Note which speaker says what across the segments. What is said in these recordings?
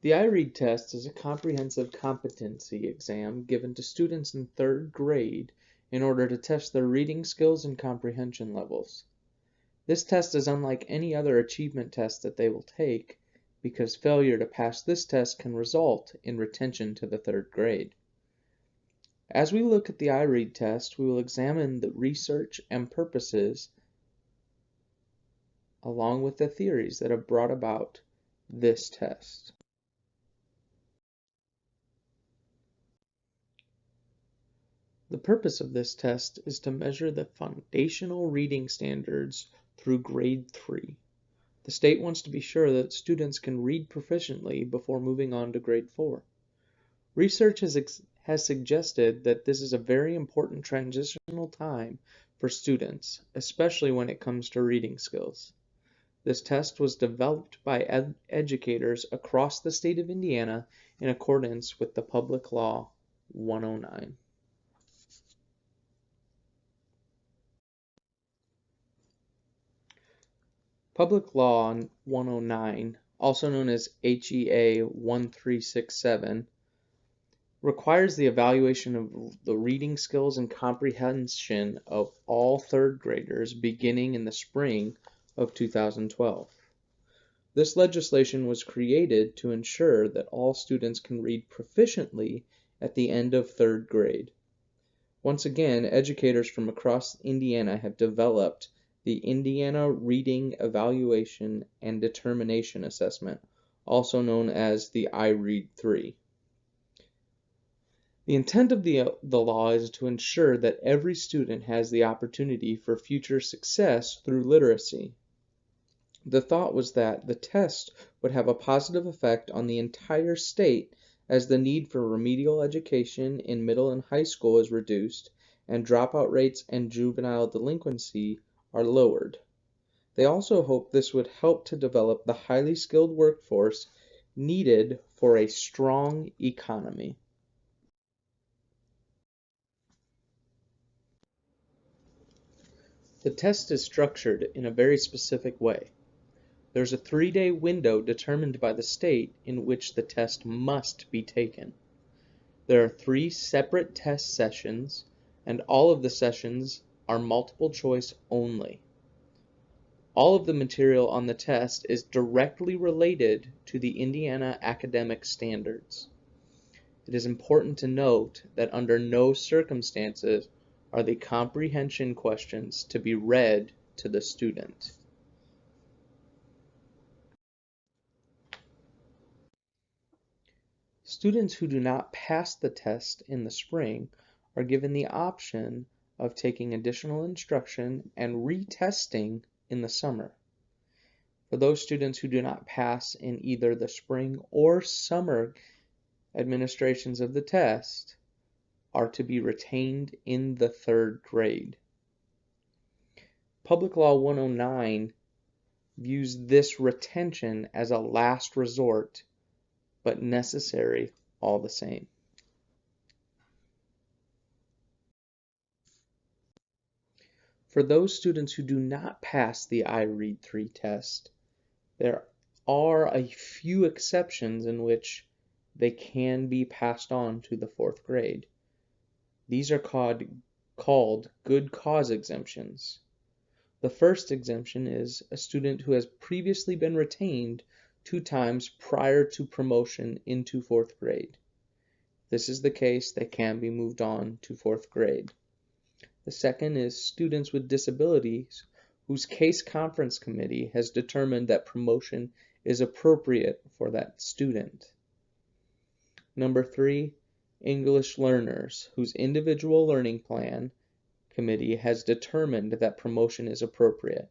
Speaker 1: The IREAD test is a comprehensive competency exam given to students in third grade in order to test their reading skills and comprehension levels. This test is unlike any other achievement test that they will take because failure to pass this test can result in retention to the third grade. As we look at the IREAD test, we will examine the research and purposes along with the theories that have brought about this test. The purpose of this test is to measure the foundational reading standards through grade 3. The state wants to be sure that students can read proficiently before moving on to grade 4. Research has suggested that this is a very important transitional time for students, especially when it comes to reading skills. This test was developed by educators across the state of Indiana in accordance with the Public Law 109. Public Law 109, also known as HEA 1367, requires the evaluation of the reading skills and comprehension of all third graders beginning in the spring of 2012. This legislation was created to ensure that all students can read proficiently at the end of third grade. Once again, educators from across Indiana have developed the Indiana Reading Evaluation and Determination Assessment, also known as the IREAD 3. The intent of the law is to ensure that every student has the opportunity for future success through literacy. The thought was that the test would have a positive effect on the entire state as the need for remedial education in middle and high school is reduced and dropout rates and juvenile delinquency are lowered. They also hope this would help to develop the highly skilled workforce needed for a strong economy. The test is structured in a very specific way. There's a 3-day window determined by the state in which the test must be taken. There are 3 separate test sessions, and all of the sessions are multiple choice only. All of the material on the test is directly related to the Indiana academic standards. It is important to note that under no circumstances are the comprehension questions to be read to the student. Students who do not pass the test in the spring are given the option of taking additional instruction and retesting in the summer. For those students who do not pass in either the spring or summer administrations of the test are to be retained in the third grade. Public Law 109 views this retention as a last resort, but necessary all the same. For those students who do not pass the IREAD 3 test, there are a few exceptions in which they can be passed on to the 4th grade. These are called good cause exemptions. The first exemption is a student who has previously been retained 2 times prior to promotion into 4th grade. If this is the case, they can be moved on to 4th grade. The second is students with disabilities whose case conference committee has determined that promotion is appropriate for that student. Number 3, English learners whose individual learning plan committee has determined that promotion is appropriate.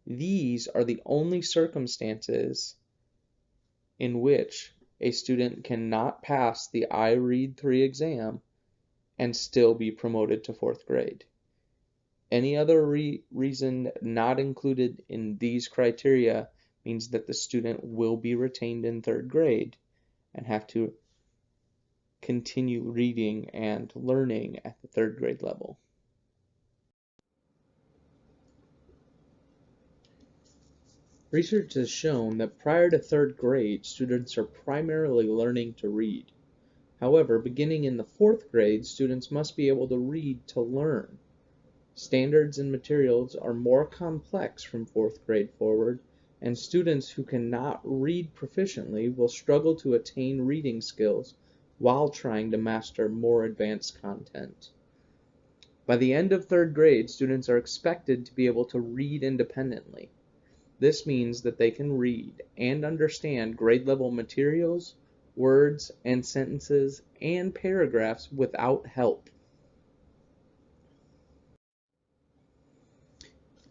Speaker 1: These are the only circumstances in which a student cannot pass the IREAD 3 exam and still be promoted to 4th grade. Any other reason not included in these criteria means that the student will be retained in 3rd grade and have to continue reading and learning at the 3rd grade level. Research has shown that prior to third grade, students are primarily learning to read. However, beginning in the fourth grade, students must be able to read to learn. Standards and materials are more complex from fourth grade forward, and students who cannot read proficiently will struggle to attain reading skills while trying to master more advanced content. By the end of third grade, students are expected to be able to read independently. This means that they can read and understand grade level materials, words and sentences, and paragraphs without help.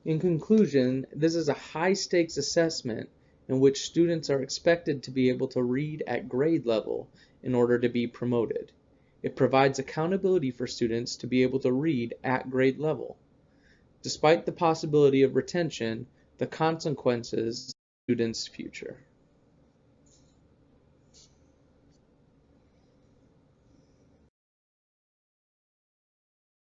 Speaker 1: In conclusion, this is a high-stakes assessment in which students are expected to be able to read at grade level in order to be promoted. It provides accountability for students to be able to read at grade level. Despite the possibility of retention, the consequences of students' future.